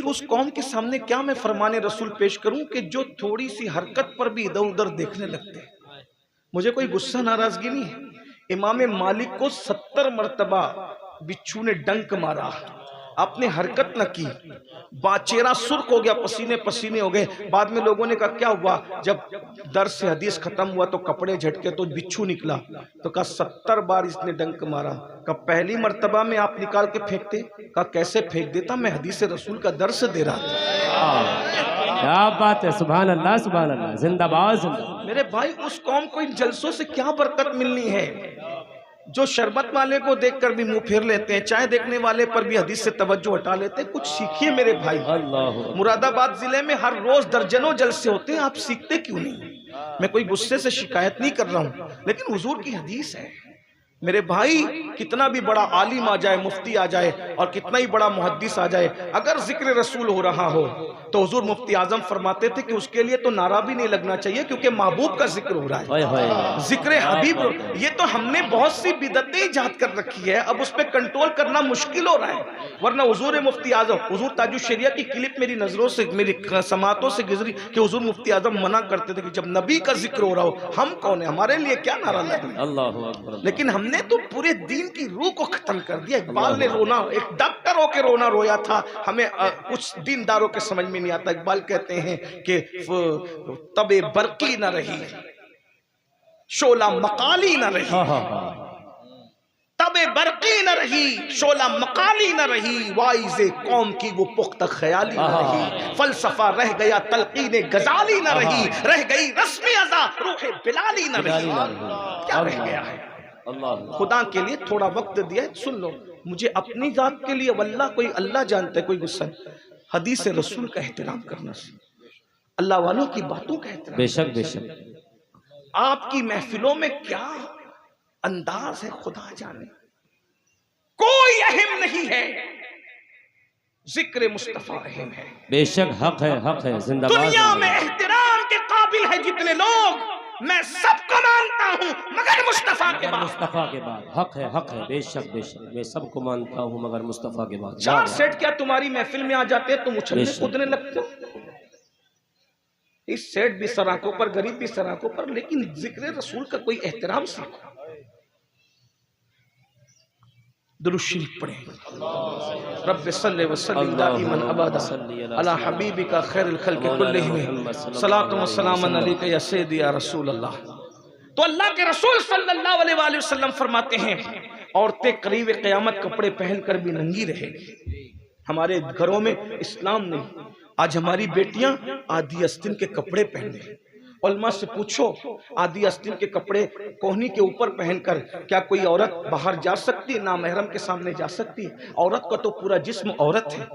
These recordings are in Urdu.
بھی اس قوم کے سامنے کیا میں فرمان رسول پیش کروں کہ جو تھوڑی سی حرکت پر بھی ادھر ادھر دیکھنے لگتے ہیں. مجھے کوئی غصہ ناراضگی نہیں ہے. امام مالک کو 70 مرتبہ بچھو نے ڈنک مارا، آپ نے حرکت نہ کی، چہرہ سرخ ہو گیا، پسینے پسینے ہو گئے. بعد میں لوگوں نے کہا کیا ہوا؟ جب درس سے حدیث ختم ہوا تو کپڑے جھٹکے تو بچھو نکلا. تو کہا 70 بار اس نے ڈنک مارا. کہا پہلی مرتبہ میں آپ نکال کے پھینکتے؟ کہا کیسے پھینک دیتا، میں حدیث رسول کا درس دے رہا تھا. کیا بات ہے، سبحان اللہ سبحان اللہ، زندہ باد زندہ. میرے بھائی اس قوم کو ان جلسوں سے کیا برکت ملنی ہے جو شربت والے کو دیکھ کر بھی منہ پھیر لیتے ہیں، چائے دیکھنے والے پر بھی حدیث سے توجہ ہٹا لیتے ہیں. کچھ سیکھیے میرے بھائی. مراد آباد ضلع میں ہر روز درجنوں جلسے ہوتے ہیں، آپ سیکھتے کیوں نہیں؟ میں کوئی غصے سے شکایت نہیں کر رہا ہوں، لیکن حضور کی حدیث ہے میرے بھائی. کتنا بھی بڑا عالم آ جائے، مفتی آ جائے اور کتنا ہی بڑا محدث آ جائے، اگر ذکر رسول ہو رہا ہو تو حضور مفتی اعظم فرماتے تھے کہ اس کے لیے تو نعرہ بھی نہیں لگنا چاہیے، کیونکہ محبوب کا ذکر ہو رہا ہے، ذکر حبیب. یہ تو ہم نے بہت سی بدعتیں ایجاد کر رکھی ہے، اب اس پہ کنٹرول کرنا مشکل ہو رہا ہے. ورنہ حضور مفتی اعظم، حضور تاج الشریعہ کی کلپ میری نظروں سے، میری سماعتوں سے گزری کہ حضور مفتی اعظم منع کرتے تھے کہ جب نبی کا ذکر ہو رہا ہو ہم کون ہیں، ہمارے لیے کیا نعرہ لگنا. اللہ اکبر. لیکن ہم نے تو پورے دین کی روح کو ختم کر دیا. اقبال نے رونا، ایک ڈاکٹر ہو کے رونا رویا تھا. ہمیں کچھ دینداروں کے سمجھ میں نہیں آتا. اقبال کہتے ہیں کہ تب برقی نہ رہی، شعلہ مقالی نہ رہی، تب برقی نہ رہی، شعلہ مقالی نہ رہی، وائز قوم کی وہ پختہ خیالی نہ رہی، فلسفہ رہ گیا تلقین غزالی نہ رہی، رہ گئی رسم ازا روح بلالی نہ رہی. کیا رہ گیا ہے؟ خدا کے لیے تھوڑا وقت دیا ہے، سن لو. مجھے اپنی ذات کے لیے واللہ کوئی اللہ جانتا ہے، کوئی غصہ نہیں. حدیث رسول کا احترام کرنا سی، اللہ والوں کی باتوں کا احترام. بے شک بے شک. آپ کی محفلوں میں کیا انداز ہے خدا جانے. کوئی اہم نہیں ہے، ذکر مصطفیٰ اہم ہے. بے شک، حق ہے حق ہے، زندہ باد. دنیا میں احترام کے قابل ہے جتنے لوگ، میں سب کو مانتا ہوں مگر مصطفیٰ کے بعد. مصطفیٰ کے بعد حق ہے حق ہے. بے شک بے شک، میں سب کو مانتا ہوں مگر مصطفیٰ کے بعد. 4 سیٹ کیا تمہاری محفل میں آ جاتے ہیں تم اچھلنے کودنے لگتے ہو. اس سیٹ بھی سراکوں پر، غریب بھی سراکوں پر، لیکن ذکر رسول کا کوئی احترام سیکھو. درود شریف پڑھیں. رب صلی وسلم دائما ابدا علی حبیبک خیر الخلق کلہم، صلاۃ و سلام علیک یا سیدی یا رسول اللہ. تو اللہ کے رسول صلی اللہ علیہ وآلہ وسلم فرماتے ہیں عورتیں قریب قیامت کپڑے پہن کر بھی ننگی رہے گی. ہمارے گھروں میں اسلام نہیں. آج ہماری بیٹیاں آدھی آستین کے کپڑے پہن رہی ہیں. علماء سے پوچھو آدھی آستین کے کپڑے کوہنی کے اوپر پہن کر کیا کوئی عورت باہر جا سکتی ہے؟ نامحرم کے سامنے جا سکتی ہے؟ عورت کا تو پورا جسم عورت ہے.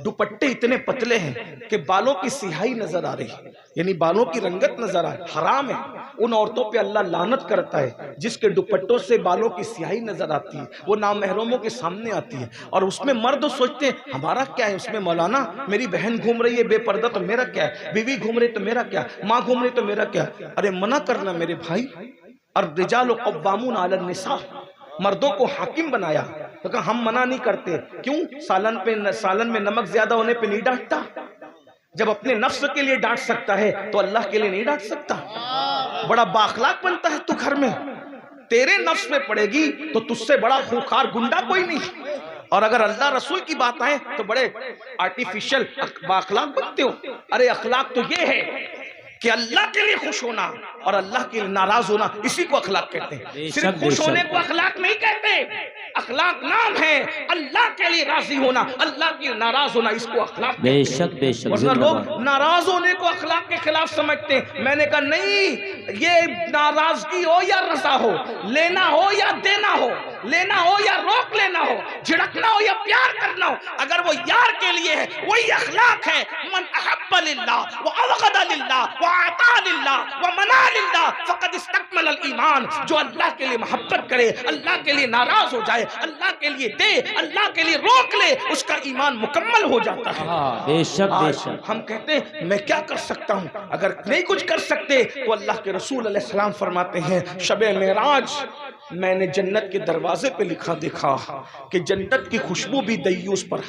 دوپٹے اتنے پتلے ہیں کہ بالوں کی سیاہی نظر آ رہی ہے، یعنی بالوں کی رنگت نظر آ رہی. حرام ہے. ان عورتوں پہ اللہ لعنت کرتا ہے جس کے دوپٹوں سے بالوں کی سیاہی نظر آتی ہے، وہ نامحرموں کے سامنے آتی ہے. اور اس میں مرد سوچتے ہیں ہمارا کیا ہے اس میں مولانا، میری بہن گھوم رہی ہے بے پردہ تو میرا کیا ہے، بیوی گھوم رہی تو میرا کیا، ماں گھوم رہی تو میرا کیا. ارے منع کرنا میرے بھائی. الرجال قوامون علی النساء، مردوں کو حاکم بنایا. تو کہا ہم منع نہیں کرتے. کیوں؟ سالن میں نمک زیادہ ہونے پہ نہیں ڈانٹتا. جب اپنے نفس کے لیے ڈانٹ سکتا ہے تو اللہ کے لیے نہیں ڈانٹ سکتا. بڑا بااخلاق بنتا ہے تو گھر میں، تیرے نفس میں پڑے گی تو تجھ سے بڑا خوخار گنڈا کوئی نہیں. اور اگر اللہ رسول کی بات آئے تو بڑے آرٹیفیشل بااخلاق بنتے ہو. ارے اخلاق تو یہ ہے کہ اللہ کے لیے خوش ہونا اور اللہ کے لیے ناراض ہونا، اسی کو اخلاق کہتے ہیں. صرف خوش ہونے کو اخلاق نہیں کہتے. اخلاق نام ہے، اللہ کے لیے راضی ہونا، اللہ کے لیے ناراض ہونا، اس کو اخلاق کہتے ہیں. بے شک بے شک. ورنہ لوگ ناراض ہونے کو اخلاق کے خلاف سمجھتے ہیں. میں نے کہا نہیں، یہ ناراضگی ہو یا رضا ہو، لینا ہو یا دینا ہو، لینا ہو یا روک لینا ہو، جھڑکنا ہو یا پیار کرنا ہو، اگر وہ یار کے لیے ہے وہی اخلاق ہے. من احب للہ وابغض للہ وعطا للہ ومنع للہ فقد استکمل الایمان. جو اللہ کے لیے محبت کرے، اللہ کے لیے ناراض ہو جائے، اللہ کے لیے دے، اللہ کے لیے روک لے، اس کا ایمان مکمل ہو جاتا ہے. بے شک بے شک. ہم کہتے ہیں میں کیا کر سکتا ہوں؟ اگر نہیں کچھ کر سکتے تو اللہ کے رسول علیہ السلام فرماتے ہیں شب معراج میں نے جنت کے دروازے پہ لکھا دیکھا کہ جنت کی خوشبو بھی دیوس پر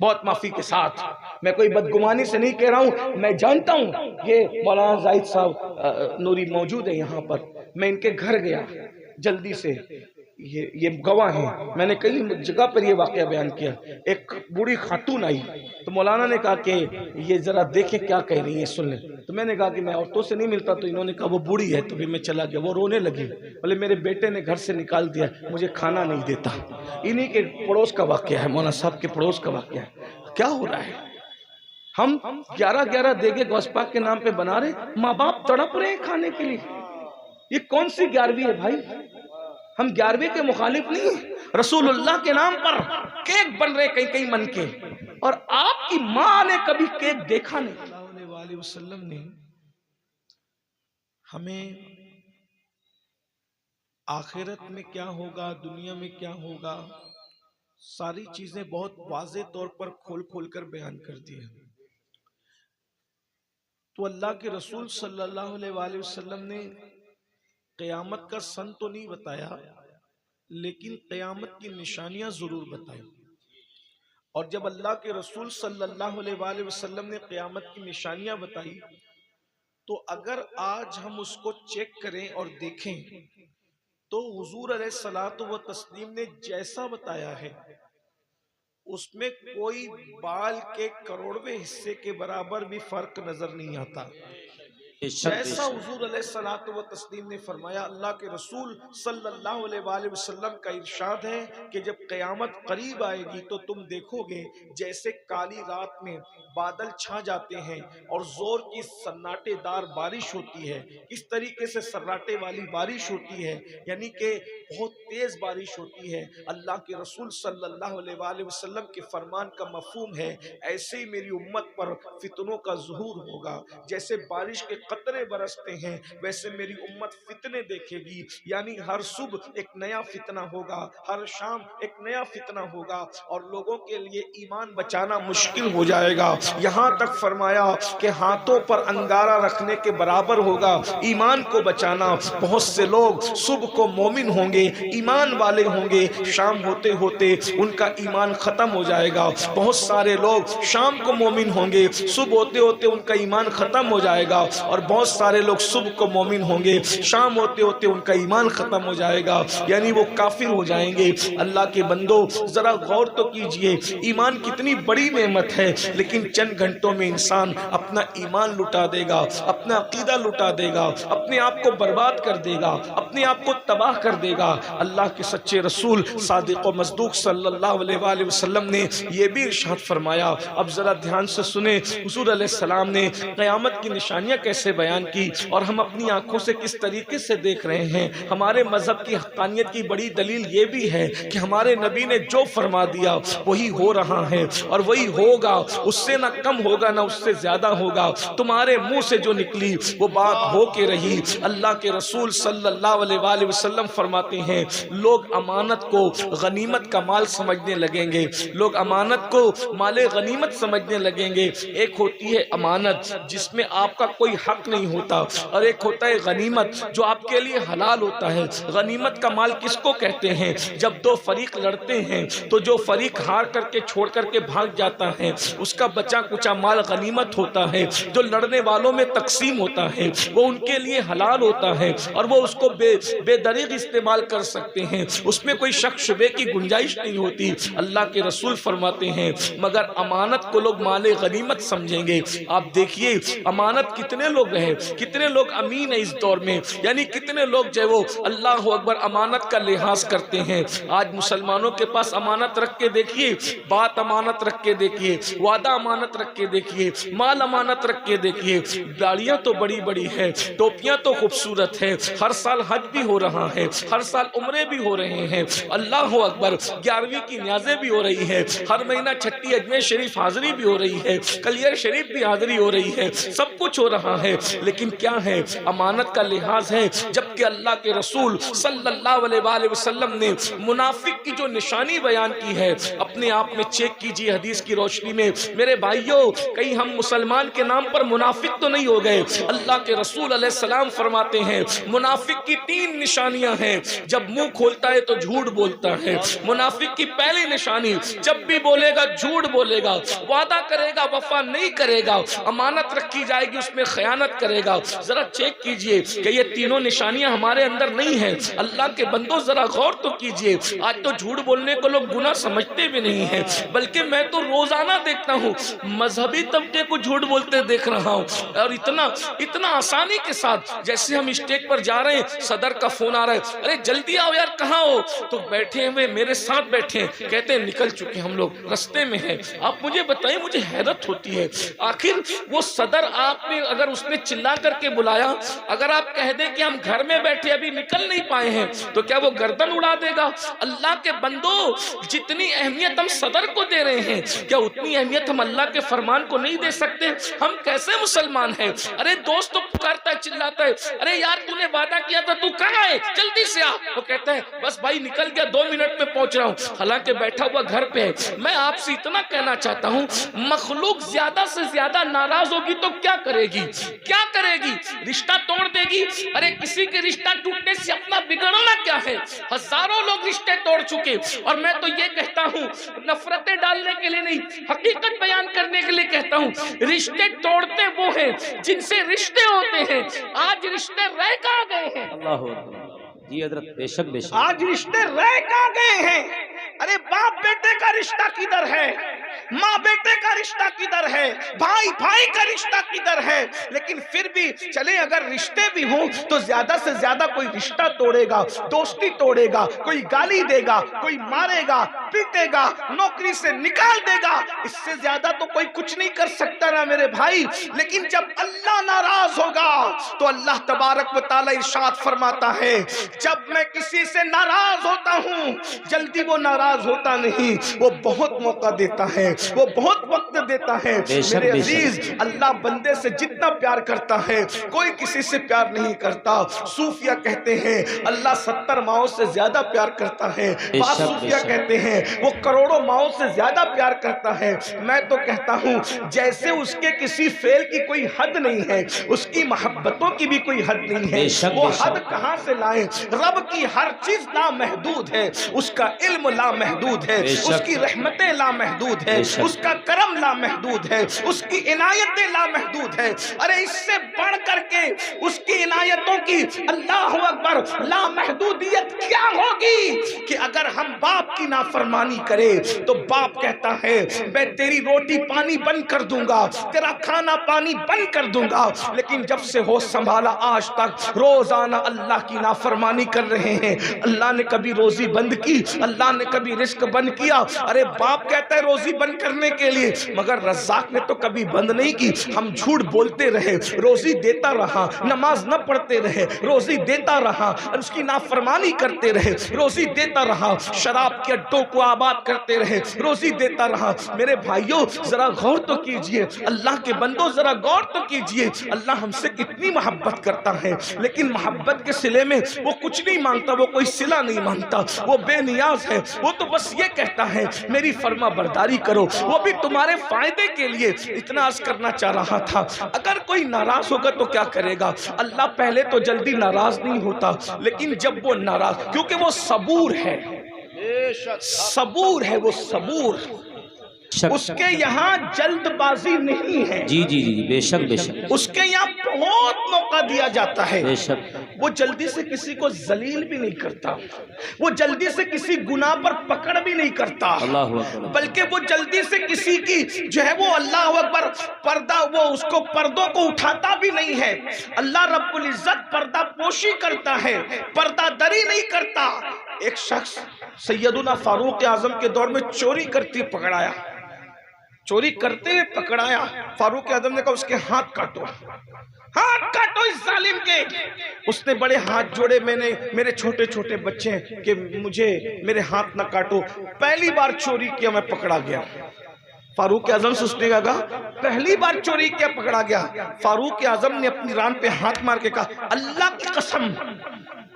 بہت معافی کے ساتھ، میں کوئی بدگمانی سے نہیں کہہ رہا ہوں، میں جانتا ہوں یہ مولانا زاہد صاحب نوری موجود ہے یہاں پر، میں ان کے گھر گیا جلدی سے، یہ گواہ ہیں، میں نے کئی جگہ پر یہ واقعہ بیان کیا، ایک بوڑھی خاتون آئی تو مولانا نے کہا کہ یہ ذرا دیکھیں کیا کہہ رہی ہیں سن لیں، تو میں نے کہا کہ میں عورتوں سے نہیں ملتا، تو انہوں نے کہا وہ بوڑھی ہے، تو پھر میں چلا گیا، وہ رونے لگی، بولے میرے بیٹے نے گھر سے نکال دیا، مجھے کھانا نہیں دیتا۔ انہی کے پڑوس کا واقعہ ہے، مولانا صاحب کے پڑوس کا واقعہ ہے۔ کیا ہو رہا ہے؟ ہم 11 دیگے غوث پاک کے نام پہ بنا رہے، ماں باپ تڑپ رہے ہیں کھانے کے لیے، یہ کون سی 11ویں ہے بھائی؟ ہم 11ویں کے مخالف نہیں ہیں، رسول اللہ کے نام پر کیک بن رہے کئی من کے، اور آپ کی ماں نے کبھی کیک دیکھا نہیں۔ اللہ علیہ وسلم نے ہمیں آخرت میں کیا ہوگا، دنیا میں کیا ہوگا، ساری چیزیں بہت واضح طور پر کھول کر بیان کر دی ہیں۔ تو اللہ کے رسول صلی اللہ علیہ وسلم نے قیامت کا سن تو نہیں بتایا، لیکن قیامت کی نشانیاں ضرور بتائی، اور جب اللہ کے رسول صلی اللہ علیہ وسلم نے قیامت کی نشانیاں بتائی تو اگر آج ہم اس کو چیک کریں اور دیکھیں تو حضور علیہ الصلوۃ والتسلیم نے جیسا بتایا ہے اس میں کوئی بال کے کروڑویں حصے کے برابر بھی فرق نظر نہیں آتا۔ جیسا حضور علیہ الصلوۃ والتسلیم نے فرمایا، اللہ کے رسول صلی اللہ علیہ وسلم کا ارشاد ہے کہ جب قیامت قریب آئے گی تو تم دیکھو گے جیسے کالی رات میں بادل چھا جاتے ہیں اور زور کی سناٹے دار بارش ہوتی ہے، اس طریقے سے سراٹے والی بارش ہوتی ہے، یعنی کہ بہت تیز بارش ہوتی ہے۔ اللہ کے رسول صلی اللہ علیہ وسلم کے فرمان کا مفہوم ہے ایسے ہی میری امت پر فتنوں کا ظہور ہوگا، جیسے بارش کے قطرے برستے ہیں ویسے میری امت فتنے دیکھے گی، یعنی ہر صبح ایک نیا فتنہ ہوگا، ہر شام ایک نیا فتنہ ہوگا، اور لوگوں کے لیے ایمان بچانا مشکل ہو جائے گا۔ یہاں تک فرمایا کہ ہاتھوں پر انگارہ رکھنے کے برابر ہوگا ایمان کو بچانا۔ بہت سے لوگ صبح کو مومن ہوں گے، ایمان والے ہوں گے، شام ہوتے ہوتے ان کا ایمان ختم ہو جائے گا۔ بہت سارے لوگ شام کو مومن ہوں گے، صبح ہوتے ہوتے ان کا ایمان ختم ہو جائے گا، اور بہت سارے لوگ صبح کو مومن ہوں گے، شام ہوتے ہوتے ان کا ایمان ختم ہو جائے گا، یعنی وہ کافر ہو جائیں گے۔ اللہ کے بندو ذرا غور تو کیجئے، ایمان کتنی بڑی نعمت ہے، لیکن چند گھنٹوں میں انسان اپنا ایمان لٹا دے گا، اپنا عقیدہ لٹا دے گا، اپنے آپ کو برباد کر دے گا، اپنے آپ کو تباہ کر دے گا۔ اللہ کے سچے رسول صادق و مصدوق صلی اللہ علیہ وسلم نے یہ بھی ارشاد فرمایا، اب ذرا دھیان سے سنیں، حضور علیہ السلام نے قیامت کی نشانیاں کیسے بیان کی اور ہم اپنی آنکھوں سے کس طریقے سے دیکھ رہے ہیں۔ ہمارے مذہب کی حقانیت کی بڑی دلیل یہ بھی ہے کہ ہمارے نبی نے جو فرما دیا وہی ہو رہا ہے اور وہی ہوگا، اس سے نہ کم ہوگا نہ اس سے زیادہ ہوگا۔ تمہارے منہ سے جو نکلی وہ بات ہو کے رہی۔ اللہ کے رسول صلی اللہ علیہ وسلم فرماتے ہیں لوگ امانت کو غنیمت کا مال سمجھنے لگیں گے، لوگ امانت کو مال غنیمت سمجھنے لگیں گے۔ ایک ہوتی ہے امانت جس میں آپ کا کوئی حق نہیں ہوتا، اور ایک ہوتا ہے غنیمت جو آپ کے لیے حلال ہوتا ہے۔ غنیمت کا مال کس کو کہتے ہیں؟ جب دو فریق لڑتے ہیں تو جو فریق ہار کر کے چھوڑ کر کے بھاگ جاتا ہے اس کا بچا کچا مال غنیمت ہوتا ہے، جو لڑنے والوں میں تقسیم ہوتا ہے وہ ان کے لیے حلال ہوتا ہے، اور وہ اس کو بے دریغ استعمال کر سکتے ہیں، اس میں کوئی شک شبے کی گنجائش نہیں ہوتی۔ اللہ کے رسول فرماتے ہیں مگر امانت کو لوگ مال غنیمت سمجھیں گے۔ آپ دیکھیے امانت کتنے لوگ ہیں، کتنے لوگ امین ہیں اس دور میں، یعنی کتنے لوگ جو ہے وہ اللہ اکبر امانت کا لحاظ کرتے ہیں۔ آج مسلمانوں کے پاس امانت رکھ کے دیکھیے، بات امانت رکھ کے دیکھیے، وعدہ امانت رکھ کے دیکھیے، مال امانت رکھ کے دیکھیے، داڑیاں تو بڑی بڑی ہے، ٹوپیاں تو خوبصورت ہے، ہر سال حج بھی ہو رہا ہے، ہر سال عمرے بھی ہو رہے ہیں، اللہ اکبر 11ویں کی نیازیں بھی ہو رہی ہے، ہر مہینہ چھٹی اجمیر شریف حاضری بھی ہو رہی ہے، کلیئر شریف بھی حاضری ہو رہی ہے، سب کچھ ہو رہا ہے، لیکن کیا ہے؟ امانت کا لحاظ ہے۔ جبکہ اللہ کے رسول صلی اللہ علیہ وآلہ وسلم نے منافق کی جو نشانی بیان کی ہے، اپنے آپ میں چیک کیجئے حدیث کی روشنی میں۔ میرے بھائیوں، کہیں ہم مسلمان کے نام پر منافق تو نہیں ہو گئے؟ اللہ کے رسول علیہ السلام فرماتے ہیں منافق کی 3 نشانیاں ہیں۔ جب منہ کھولتا ہے تو جھوٹ بولتا ہے۔ منافق کی پہلی نشانی، جب بھی بولے گا جھوٹ بولے گا، وعدہ کرے گا وفا نہیں کرے گا، امانت رکھی جائے گی اس میں خیانت کرے گا۔ ذرا چیک کیجئے کہ یہ تینوں نشانیاں ہمارے اندر نہیں ہیں۔ اللہ کے بندوں ذرا غور تو کیجئے۔ آج تو جھوٹ بولنے کو لوگ گناہ سمجھتے بھی نہیں ہیں، بلکہ میں تو روزانہ دیکھتا ہوں مذہبی طبقے کو جھوٹ بولتے دیکھ رہا ہوں، اور اتنا آسانی کے ساتھ، جیسے ہم اسٹیج پر جا رہے ہیں، صدر کا فون آ رہا ہے، ارے جلدی آؤ یار، کہاں ہو؟ تو بیٹھے ہوئے میرے ساتھ بیٹھے ہیں، کہتے ہیں نکل چکے ہم لوگ، رستے میں ہیں۔ آپ مجھے بتائیں، مجھے حیرت ہوتی ہے، آخر وہ صدر آپ نے اگر اس نے چلا کر کے بلایا، اگر آپ کہہ دیں کہ ہم گھر میں بیٹھے ابھی نکل نہیں پائے ہیں، تو کیا وہ گردن اڑا دے گا؟ اللہ کے بندو، جتنی اہمیت ہم صدر کو دے رہے ہیں، کیا اتنی اہمیت ہم اللہ کے فرمان کو نہیں دے سکتے؟ ہم کیسے مسلمان ہیں؟ ارے دوست تو پکارتا ہے، چلاتا ہے، ارے یار تو نے وعدہ کیا تھا، تو کہاں ہے؟ جلدی سے آ۔ وہ کہتا ہے بس بھائی نکل گیا، 2 منٹ میں پہنچ رہا ہوں، حالانکہ بیٹھا ہوا گھر پہ ہے۔ میں آپ سے اتنا کہنا چاہتا ہوں، مخلوق زیادہ سے زیادہ ناراض ہوگی تو کیا کرے گی؟ کیا کرے گی؟ رشتہ توڑ دے گی۔ ارے کسی کے رشتہ ٹوٹنے سے اپنا بگڑنا کیا ہے؟ ہزاروں لوگ رشتے توڑ چکے، اور میں تو یہ کہتا ہوں، نفرتیں ڈالنے کے لیے نہیں، حقیقت بیان کرنے کے لیے کہتا ہوں، رشتے توڑتے وہ ہیں جن سے رشتے ہوتے ہیں۔ آج رشتے رہ کہاں گئے ہیں؟ اللہ اکبر۔ جی حضرت، بے شک بے شک۔ آج رشتے رہ کہاں گئے ہیں؟ ارے باپ بیٹے کا رشتہ کدھر ہے؟ ماں بیٹے کا رشتہ کدھر ہے؟ بھائی بھائی کا رشتہ کدھر ہے؟ لیکن پھر بھی چلے اگر رشتے بھی ہوں تو زیادہ سے زیادہ کوئی رشتہ توڑے گا، دوستی توڑے گا، کوئی گالی دے گا، کوئی مارے گا، پیٹے گا، نوکری سے نکال دے گا، اس سے زیادہ تو کوئی کچھ نہیں کر سکتا نا میرے بھائی۔ لیکن جب اللہ ناراض ہوگا تو اللہ تبارک و تعالی ارشاد فرماتا ہے، جب میں کسی سے ناراض ہوتا ہوں، جلدی وہ ناراض ہوتا نہیں، وہ بہت موقع دیتا ہے، وہ بہت وقت دیتا ہے۔ میرے عزیز، اللہ بندے سے جتنا پیار کرتا ہے کوئی کسی سے پیار نہیں کرتا۔ صوفیہ کہتے ہیں اللہ 70 ماؤں سے زیادہ پیار کرتا ہے، بعض صوفیہ کہتے ہیں وہ کروڑوں ماؤں سے زیادہ پیار کرتا ہے۔ میں تو کہتا ہوں جیسے اس کے کسی فعل کی کوئی حد نہیں ہے، اس کی محبتوں کی بھی کوئی حد نہیں ہے۔ وہ حد کہاں سے لائیں؟ رب کی ہر چیز لامحدود ہے، اس کا علم لامحدود ہے، اس کی رحمتیں لامحدود ہے، اس کا کرم لامحدود ہے، اس کی عنایتیں لامحدود ہے۔ ارے اس سے بڑھ کر کے اس کی عنایتوں کی اللہ اکبر لامحدودیت کیا ہوگی کہ اگر ہم باپ کی نافرمانی کرے تو باپ کہتا ہے میں تیری روٹی پانی بند کر دوں گا، تیرا کھانا پانی بند کر دوں گا، لیکن جب سے ہوش سنبھالا آج تک روزانہ اللہ کی نافرمانی کر رہے ہیں۔ اللہ نے کبھی روزی بند کی؟ اللہ نے کبھی رزق بند کیا؟ ارے باپ کہتا ہے روزی بند کرنے کے لیے، مگر رزاق نے تو کبھی بند نہیں کی۔ ہم جھوٹ بولتے رہے، روزی دیتا رہا، نماز نہ پڑھتے رہے، روزی دیتا رہا، اس کی نافرمانی کرتے رہے، روزی دیتا رہا، شراب کے اڈوں کو آباد کرتے رہے، روزی دیتا رہا۔ میرے بھائیوں ذرا غور تو کیجئے، اللہ کے بندوں ذرا غور تو کیجئے، اللہ ہم سے کتنی محبت کرتا ہے، لیکن محبت کے صلے میں وہ کچھ نہیں مانگتا، وہ کوئی صلہ نہیں مانگتا، وہ بے نیاز ہے، وہ تو بس یہ کہتا ہے میری فرما برداری کرو، وہ بھی تمہارے فائدے کے لیے۔ اتنا عرض کرنا چاہ رہا تھا، اگر کوئی ناراض ہوگا تو کیا کرے گا؟ اللہ پہلے تو جلدی ناراض نہیں ہوتا، لیکن جب وہ ناراض، کیونکہ وہ صبور ہے، صبور ہے، وہ صبور، اس کے یہاں جلد بازی نہیں ہے۔ جی جی جی، بے شک بے شک۔ اس کے یہاں بہت موقع دیا جاتا ہے، بے شک۔ وہ جلدی سے کسی کو ذلیل بھی نہیں کرتا، وہ جلدی سے کسی گناہ پر پکڑ بھی نہیں کرتا، اللہ اکبر، بلکہ وہ جلدی سے کسی کی جو ہے وہ اللہ اکبر پردہ، وہ اس کو پردوں کو اٹھاتا بھی نہیں ہے۔ اللہ رب العزت پردہ پوشی کرتا ہے، پردہ دری نہیں کرتا۔ ایک شخص سیدنا فاروق اعظم کے دور میں چوری کرتے پکڑایا، چوری کرتے ہوئے پکڑایا، فاروق اعظم نے کہا اس کے ہاتھ کاٹو، ہاتھ کاٹو اس ظالم کے۔ اس نے بڑے ہاتھ جوڑے، میرے چھوٹے چھوٹے بچے ہیں کہ مجھے میرے ہاتھ نہ کاٹو۔ پہلی بار چوری کیا میں پکڑا گیا، فاروق اعظم سے اس نے کہا پہلی بار چوری کیا پکڑا گیا؟ فاروق اعظم نے اپنی ران پہ ہاتھ مار کے کہا اللہ کی قسم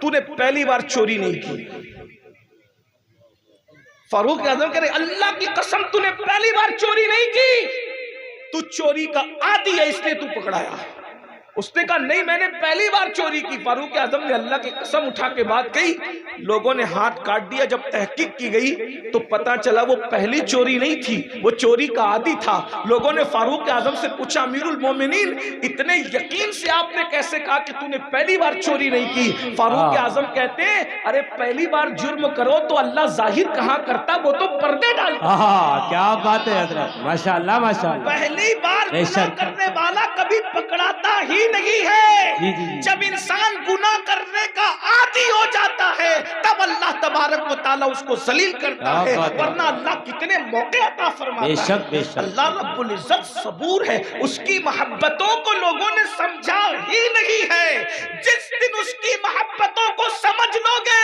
تو نے پہلی بار چوری نہیں کی۔ فاروق اعظم کہہ رہے اللہ کی قسم تو نے پہلی بار چوری نہیں کی، تو چوری کا عادی ہے اس لیے تو پکڑایا۔ اس نے کہا نہیں میں نے پہلی بار چوری کی۔ فاروق اعظم نے اللہ کی قسم اٹھا کے بات کہی، لوگوں نے ہاتھ کاٹ دیا۔ جب تحقیق کی گئی تو پتا چلا وہ پہلی چوری نہیں تھی، وہ چوری کا عادی تھا۔ لوگوں نے فاروق اعظم سے پوچھا امیر المومنین اتنے یقین سے آپ نے کیسے کہا کہ تو نے پہلی بار چوری نہیں کی؟ فاروق اعظم کہتے ہیں ارے پہلی بار جرم کرو تو اللہ ظاہر کہاں کرتا، وہ تو پردے ڈالتا۔ کیا بات ہے حضرت، ماشاءاللہ ماشاءاللہ۔ پہلی بار گناہ کرنے والا کبھی پکڑاتا ہی نہیں ہے۔ جب انسان گناہ کرنے کا عادی ہو جاتا ہے تب اللہ تبارک و تعالیٰ اس کو ذلیل کرتا ہے، ورنہ اللہ کتنے موقع عطا فرماتا ہے۔ اللہ رب العزت صبور ہے، اس کی محبتوں کو لوگوں نے سمجھا ہی نہیں ہے۔ جس دن اس کی محبتوں کو سمجھ لو گے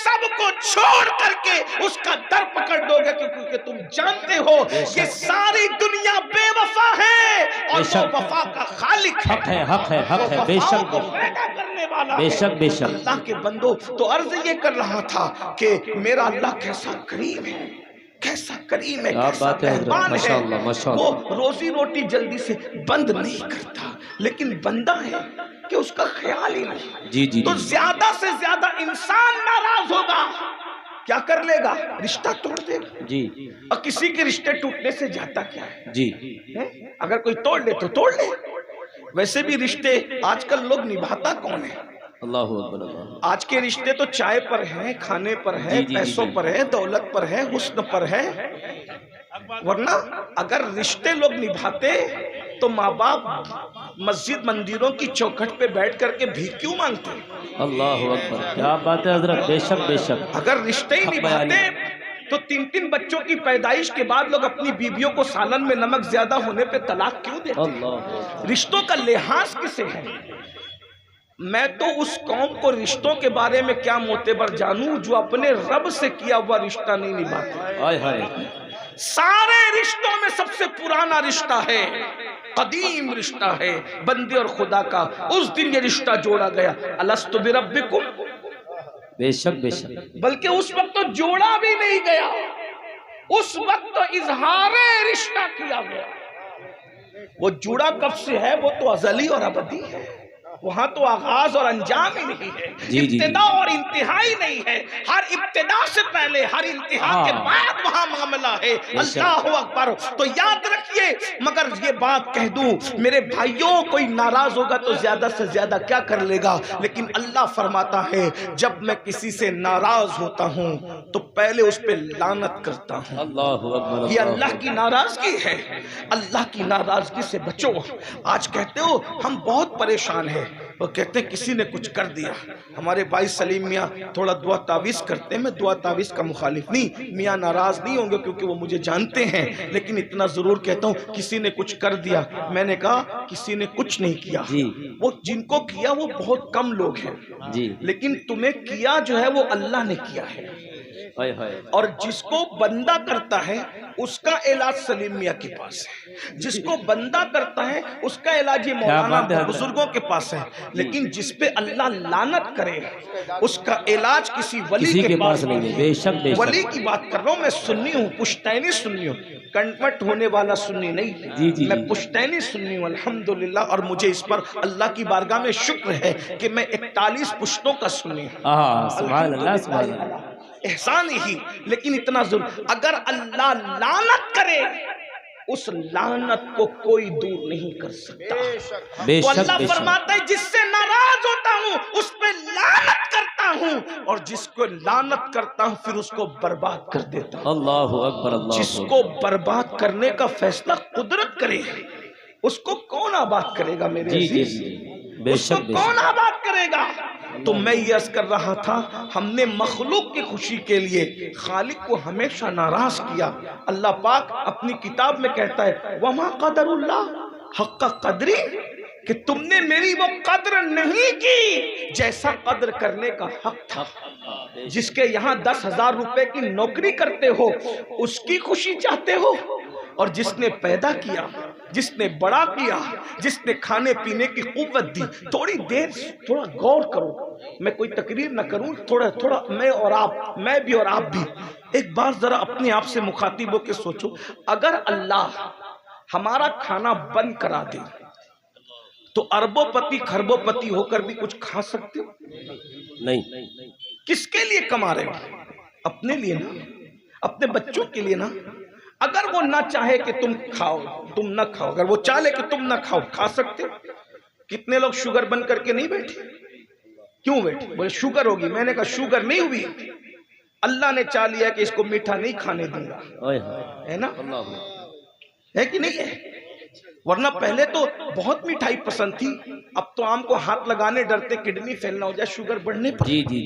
سب کو چھوڑ کر کے اس کا در پکڑ دو گے، کیونکہ تم جانتے ہو کہ ساری دنیا بے وفا ہے اور وہ وفا کا خالق ہے، حق ہے بے شک بے شک بے شک۔ اللہ کے بندو تو عرض یہ کر رہا تھا کہ میرا اللہ کیسا کریم ہے، کیسا کریم ہے، کیسا مہربان ہے۔ وہ روزی روٹی جلدی سے بند نہیں کرتا، لیکن بندہ ہے کہ اس کا خیال ہی نہیں۔ تو زیادہ سے زیادہ انسان ناراض ہوگا کیا کر لے گا؟ رشتہ توڑ دے گا۔ اور کسی کے رشتے ٹوٹنے سے جاتا کیا ہے؟ اگر کوئی توڑ لے تو توڑ لے۔ ویسے بھی رشتے آج کل لوگ نبھاتا کون ہے؟ اللہ اکبر اللہ۔ آج کے رشتے تو چائے پر ہیں، کھانے پر ہے، پیسوں پر ہے، دولت پر ہے، حسن پر ہے۔ ورنہ اگر رشتے لوگ نبھاتے تو ماں باپ مسجد مندروں کی چوکھٹ پہ بیٹھ کر کے بھیک کیوں مانگتے؟ اللہ اکبر، کیا بات ہے حضرت، بے شک بے شک۔ اگر رشتے ہی نبھاتے تو 3 بچوں کی پیدائش کے بعد لوگ اپنی بیویوں کو سالن میں نمک زیادہ ہونے پہ طلاق کیوں دیتے؟ رشتوں کا لحاظ کسے ہے؟ میں تو اس قوم کو رشتوں کے بارے میں کیا معتبر جانوں جو اپنے رب سے کیا ہوا رشتہ نہیں نبھاتے۔ سارے رشتوں میں سب سے پرانا رشتہ ہے، قدیم رشتہ ہے بندے اور خدا کا۔ اس دن یہ رشتہ جوڑا گیا، الستُ بربکم، بے شک بے شک۔ بلکہ اس وقت تو جوڑا بھی نہیں گیا، اس وقت تو اظہار رشتہ کیا گیا۔ وہ جوڑا کب سے ہے؟ وہ تو ازلی اور ابدی ہے، وہاں تو آغاز اور انجام ہی نہیں ہے، ابتدا اور انتہا ہی نہیں ہے۔ ہر ابتدا سے پہلے ہر انتہا کے بعد وہاں معاملہ ہے۔ اللہ اکبر۔ تو یاد رکھیے، مگر یہ بات کہہ دوں میرے بھائیوں، کوئی ناراض ہوگا تو زیادہ سے زیادہ کیا کر لے گا، لیکن اللہ فرماتا ہے جب میں کسی سے ناراض ہوتا ہوں تو پہلے اس پہ لعنت کرتا ہوں۔ اللہ اکبر۔ یہ اللہ کی ناراضگی ہے، اللہ کی ناراضگی سے بچو۔ آج کہتے ہو ہم بہت پریشان ہیں، وہ کہتے ہیں کسی نے کچھ کر دیا۔ ہمارے بھائی سلیم میاں تھوڑا دعا تعویذ کرتے ہیں، میں دعا تعویذ کا مخالف نہیں، میاں ناراض نہیں ہوں گے کیونکہ وہ مجھے جانتے ہیں، لیکن اتنا ضرور کہتا ہوں کسی نے کچھ کر دیا۔ میں نے کہا کسی نے کچھ نہیں کیا، وہ جن کو کیا وہ بہت کم لوگ ہیں، لیکن تمہیں کیا جو ہے وہ اللہ نے کیا ہے۔ اور جس کو بندہ کرتا ہے اس کا علاج سلیم میاں کے پاس ہے، جس کو بندہ کرتا ہے اس کا علاج یہ مولانا بزرگوں کے پاس ہے، لیکن جس پہ اللہ لعنت کرے اس کا علاج کسی ولی کے پاس نہیں ہے۔ بے شک ولی کی بات کر رہا ہوں، میں سنی ہوں، پشتینی سنی ہوں، کنورٹ ہونے والا سنی نہیں، میں پشتینی سنی ہوں الحمدللہ۔ اور مجھے اس پر اللہ کی بارگاہ میں شکر ہے کہ میں 41 پشتوں کا سنی ہوں۔ سبحان اللہ سبحان اللہ، احسان ہی، لیکن اتنا ضرور اگر اللہ لعنت کرے اس لعنت کو کوئی دور نہیں کر سکتا۔ تو اللہ فرماتا ہے جس سے ناراض ہوتا ہوں اس پہ لعنت کرتا ہوں، اور جس کو لعنت کرتا ہوں پھر اس کو برباد کر دیتا ہوں۔ اللہ اکبر اللہ۔ جس کو برباد کرنے کا فیصلہ قدرت کرے اس کو کون آباد کرے گا میرے عزیز؟ اس کو کون آباد کرے گا؟ تو میں یہ عرض کر رہا تھا ہم نے مخلوق کی خوشی کے لیے خالق کو ہمیشہ ناراض کیا۔ اللہ پاک اپنی کتاب میں کہتا ہے وَمَا قَدَرُ اللَّهِ حَقَّ قَدْرِ، کہ تم نے میری وہ قدر نہیں کی جیسا قدر کرنے کا حق تھا۔ جس کے یہاں 10,000 روپے کی نوکری کرتے ہو اس کی خوشی چاہتے ہو، اور جس نے پیدا کیا، جس نے بڑا کیا، جس نے کھانے پینے کی قوت دی، تھوڑی دیر تھوڑا غور کرو، میں کوئی تقریر نہ کروں، تھوڑا میں بھی اور آپ بھی ایک بار ذرا اپنے آپ سے مخاطب ہو کے سوچو، اگر اللہ ہمارا کھانا بند کرا دے تو اربوں پتی خربوں پتی ہو کر بھی کچھ کھا سکتے ہو؟ نہیں۔ کس کے لیے کما رہے ہو؟ اپنے لیے نا، اپنے بچوں کے لیے نا۔ اگر وہ نہ چاہے کہ تم کھاؤ، تم نہ کھاؤ، اگر وہ چاہے کہ تم نہ کھاؤ، کھا سکتے ہو؟ کتنے لوگ شوگر بن کر کے نہیں بیٹھے؟ کیوں بیٹھے؟ بولے شوگر ہوگی، میں نے کہا شوگر نہیں ہوئی، اللہ نے چاہ لیا کہ اس کو میٹھا نہیں کھانے دوں گا، ہے نا؟ ہے کہ نہیں ہے؟ ورنہ پہلے تو بہت مٹھائی پسند تھی، اب تو آم کو ہاتھ لگانے ڈرتے کڈنی فیل نہ ہو جائے، شوگر بڑھنے پر۔ جی۔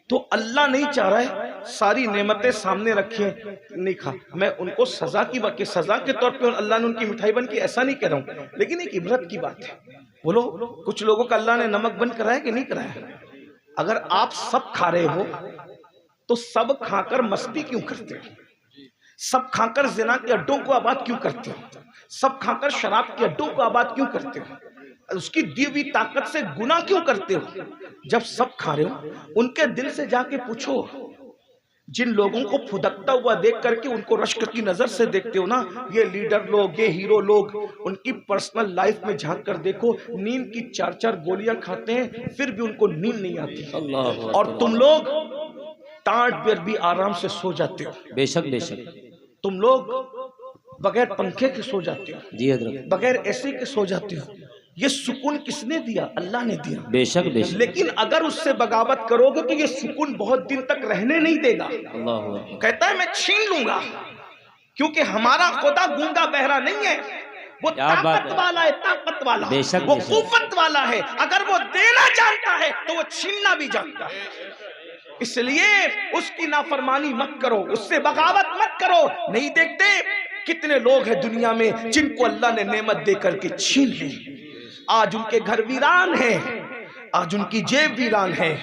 تو اللہ نہیں چاہ رہا ہے، ساری نعمتیں سامنے رکھیں نہیں کھا، میں ان کو سزا کے طور پہ اللہ نے ان کی مٹھائی بن کی، ایسا نہیں کہہ رہا ہوں، لیکن ایک عبرت کی بات ہے۔ بولو کچھ لوگوں کا اللہ نے نمک بند کرایا کہ نہیں کرایا؟ اگر آپ سب کھا رہے ہو تو سب کھا کر مستی کیوں کرتے ہو؟ سب کھا کر زنا کے اڈوں کو آباد کیوں کرتے ہو؟ سب کھا کر شراب کے اڈوں کو آباد کیوں کرتے ہو؟ اس کی دی ہوئی طاقت سے گناہ کیوں کرتے ہو؟ جب سب کھا رہے ہو ان کے دل سے جا کے پوچھو، جن لوگوں کو پھدکتا ہوا دیکھ کر کے ان کو رشک کی نظر سے دیکھتے ہو نا، یہ لیڈر لوگ، یہ ہیرو لوگ، ان کی پرسنل لائف میں جھانک کر دیکھو، نیند کی 4 گولیاں کھاتے ہیں پھر بھی ان کو نیند نہیں آتی، اور تم لوگ ٹانٹ پر بھی آرام سے سو جاتے ہو۔ بے شک بے شک۔ تم لوگ بغیر پنکھے کے سو جاتے ہو، جی حضرت، بغیر اے سی کے سو جاتے ہو۔ یہ سکون کس نے دیا؟ اللہ نے دیا۔ بے شک بے شک۔ لیکن اگر اس سے بغاوت کرو گے تو یہ سکون بہت دن تک رہنے نہیں دے گا۔ اللہ کہتا ہے میں چھین لوں گا، کیونکہ ہمارا خدا گونگا بہرا نہیں ہے، وہ طاقت والا ہے، طاقت والا، وہ قوت والا ہے، اگر وہ دینا جانتا ہے تو وہ چھیننا بھی جانتا ہے۔ اس لیے اس کی نافرمانی مت کرو، اس سے بغاوت مت کرو۔ نہیں دیکھتے کتنے لوگ ہیں دنیا میں جن کو اللہ نے نعمت دے کر کے چھین لی، آج ان کے گھر ویران ہیں، آج ان کی جیب ویران ہے،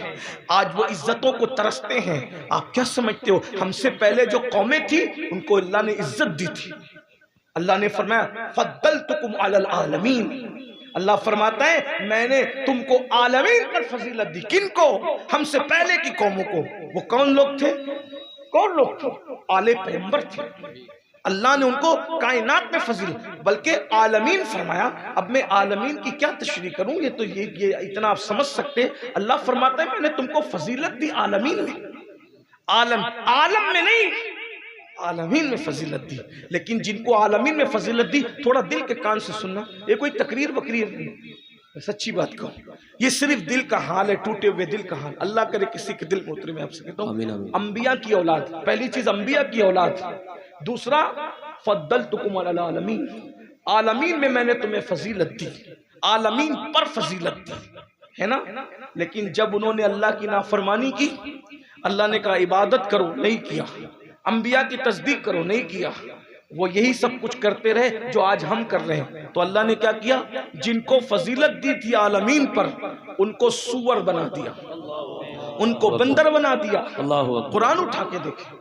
آج وہ عزتوں کو ترستے ہیں۔ آپ کیا سمجھتے ہو ہم سے پہلے جو قومیں تھی ان کو اللہ نے عزت دی تھی؟ اللہ نے فرمایا فضلتکم علی العالمین، اللہ فرماتا ہے میں نے تم کو عالمین پر فضیلت دی۔ کن کو؟ ہم سے پہلے کی قوموں کو۔ وہ کون لوگ تھے؟ کون لوگ تھے؟ آل پیغمبر تھے۔ اللہ نے ان کو کائنات میں فضیلت، بلکہ عالمین فرمایا۔ اب میں عالمین کی کیا تشریح کروں، یہ تو یہ اتنا آپ سمجھ سکتے۔ اللہ فرماتا ہے میں نے تم کو فضیلت دی عالمین میں، عالم میں نہیں، عالمین میں فضیلت دی۔ لیکن جن کو عالمین میں فضیلت دی، تھوڑا دل کے کان سے سننا، یہ کوئی تقریر وقریر نہیں، سچی بات کہوں، یہ صرف دل کا حال ہے، ٹوٹے ہوئے دل کا حال۔ اللہ کرے کسی کے دل میں اترے۔ میں آپ سے کہتا ہوں انبیاء کی اولاد، پہلی چیز انبیاء کی اولاد، دوسرا فضلتکم علی العالمین، عالمین میں نے تمہیں فضیلت دی، عالمین پر فضیلت دی، ہے نا؟ لیکن جب انہوں نے اللہ کی نافرمانی کی، اللہ نے کہا عبادت کرو، نہیں کیا، انبیاء کی تصدیق کرو، نہیں کیا، وہ یہی سب کچھ کرتے رہے جو آج ہم کر رہے ہیں۔ تو اللہ نے کیا کیا؟ جن کو فضیلت دی تھی عالمین پر، ان کو سور بنا دیا، ان کو بندر بنا دیا۔ قرآن اٹھا کے دیکھیں،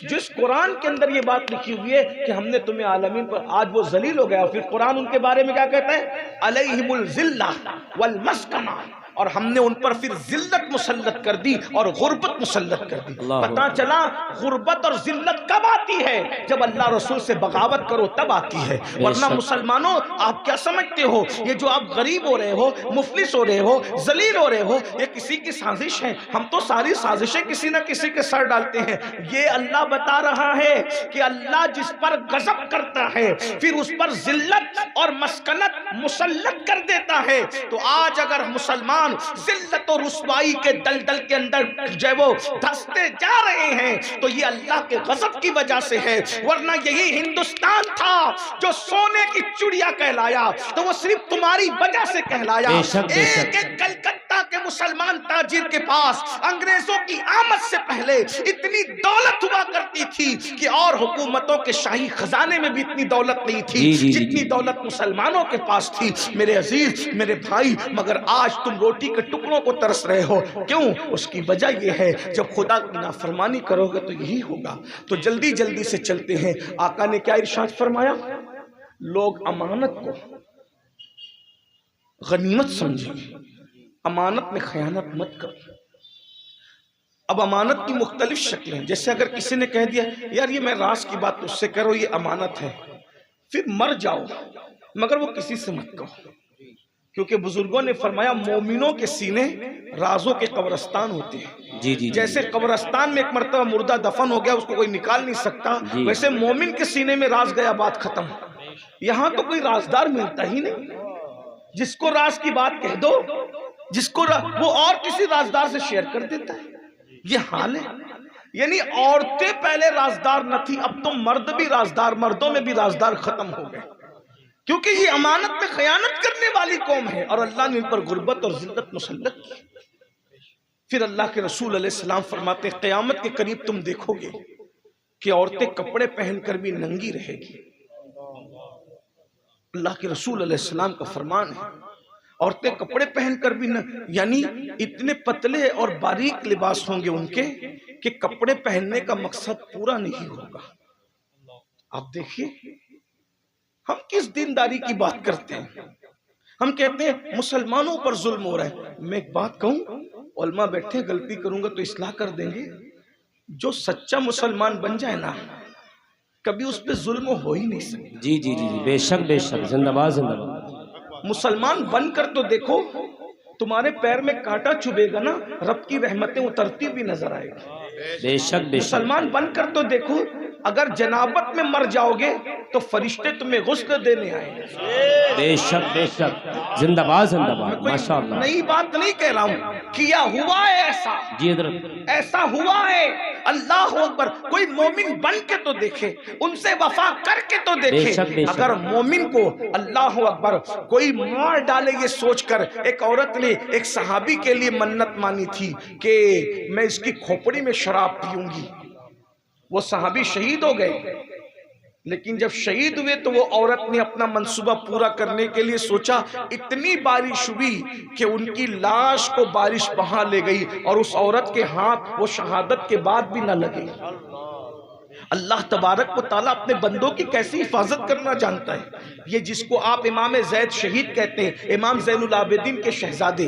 جس قرآن کے اندر یہ بات لکھی ہوئی ہے کہ ہم نے تمہیں عالمین پر، آج وہ ذلیل ہو گیا۔ پھر قرآن ان کے بارے میں کیا کہتا ہے؟ علیہم الذلہ والمسکنہ، اور ہم نے ان پر پھر ذلت مسلط کر دی اور غربت مسلط کر دی۔ پتہ چلا غربت اور ذلت کب آتی ہے؟ جب اللہ رسول سے بغاوت کرو تب آتی ہے۔ ورنہ مسلمانوں آپ کیا سمجھتے ہو یہ جو آپ غریب ہو رہے ہو، مفلس ہو رہے ہو، ذلیل ہو رہے ہو، یہ کسی کی سازش ہے؟ ہم تو ساری سازشیں کسی نہ کسی کے سر ڈالتے ہیں۔ یہ اللہ بتا رہا ہے کہ اللہ جس پر غضب کرتا ہے پھر اس پر ذلت اور مسکنت مسلط کر دیتا ہے۔ تو آج اگر مسلمان ذلت و رسوائی کے دلدل کے اندر جو وہ دھستے جا رہے ہیں تو یہ اللہ کے غضب کی وجہ سے ہے۔ ورنہ یہی ہندوستان تھا جو سونے کی چڑیا کہلایا تو وہ صرف تمہاری وجہ سے کہلایا۔ ایک کلکتہ دیکھتا کہ مسلمان تاجر کے پاس انگریزوں کی آمد سے پہلے اتنی دولت ہوا کرتی تھی کہ اور حکومتوں کے شاہی خزانے میں بھی اتنی دولت نہیں تھی جتنی دولت مسلمانوں کے پاس تھی. میرے عزیز، میرے بھائی، مگر آج تم روٹی کے ٹکڑوں کو ترس رہے ہو. کیوں؟ اس کی وجہ یہ ہے جب خدا کی نافرمانی کرو گے تو یہی ہوگا. تو جلدی جلدی سے چلتے ہیں. آقا نے کیا ارشاد فرمایا؟ لوگ امانت کو غنیمت سمجھیں، امانت میں خیانت مت کرو. اب امانت کی مختلف شکلیں ہیں. جیسے اگر کسی نے کہہ دیا یار یہ میں راز کی بات اس سے کرو، یہ امانت ہے، پھر مر جاؤ مگر وہ کسی سے مت کہو، کیونکہ بزرگوں نے فرمایا مومنوں کے سینے رازوں کے قبرستان ہوتے ہیں. جیسے قبرستان میں ایک مرتبہ مردہ دفن ہو گیا اس کو کوئی نکال نہیں سکتا، ویسے مومن کے سینے میں راز گیا بات ختم. یہاں تو کوئی رازدار ملتا ہی نہیں. جس کو راز کی بات کہہ دو، جس کو وہ اور کسی رازدار سے شیئر کر دیتا ہے. یہ حال ہے. یعنی عورتیں پہلے رازدار نہ تھی، اب تو مرد بھی رازدار، مردوں میں بھی رازدار ختم ہو گئے، کیونکہ یہ امانت میں خیانت کرنے والی قوم ہے اور اللہ نے ان پر غربت اور ذلت مسلط کی. پھر اللہ کے رسول علیہ السلام فرماتے ہیں قیامت کے قریب تم دیکھو گے کہ عورتیں کپڑے پہن کر بھی ننگی رہے گی. اللہ کے رسول علیہ السلام کا فرمان ہے عورتیں کپڑے پہن کر بھی یعنی اتنے پتلے اور باریک لباس ہوں گے ان کے کہ کپڑے پہننے کا مقصد پورا نہیں ہوگا. آپ دیکھیے ہم کس دینداری کی بات کرتے ہیں. ہم کہتے ہیں مسلمانوں پر ظلم ہو رہا ہے. میں ایک بات کہوں، علماء بیٹھے غلطی کروں گا تو اصلاح کر دیں گے. جو سچا مسلمان بن جائے نا کبھی اس پہ ظلم ہو ہی نہیں سکتا. جی جی جی بے شک بے شک، زندہ باد زندہ باد. مسلمان بن کر تو دیکھو، تمہارے پیر میں کانٹا چبھے گا نا رب کی رحمتیں اترتی بھی نظر آئے گی. بے شک بے شک. مسلمان بن کر تو دیکھو، اگر جنابت میں مر جاؤ گے تو فرشتے تمہیں غسل دینے آئیں گے. بے شک بے شک، زندہ باد زندہ باد. ماشاء اللہ. نئی بات نہیں کہہ رہا ہوں، کیا ہوا ہے ایسا. جی حضرت. ایسا ہوا ہے. اللہ اکبر. کوئی مومن بن کے تو دیکھے، ان سے وفا کر کے تو دیکھے. اگر مومن کو اللہ اکبر کوئی مار ڈالے یہ سوچ کر. ایک عورت نے ایک صحابی کے لیے منت مانی تھی کہ میں اس کی کھوپڑی میں شراب پیوں گی. وہ صحابی شہید ہو گئے، لیکن جب شہید ہوئے تو وہ عورت نے اپنا منصوبہ پورا کرنے کے لیے سوچا. اتنی بارش ہوئی کہ ان کی لاش کو بارش بہا لے گئی اور اس عورت کے ہاتھ وہ شہادت کے بعد بھی نہ لگے. اللہ تبارک و تعالیٰ اپنے بندوں کی کیسی حفاظت کرنا جانتا ہے. یہ جس کو آپ امام زید شہید کہتے ہیں، امام زین العابدین کے شہزادے،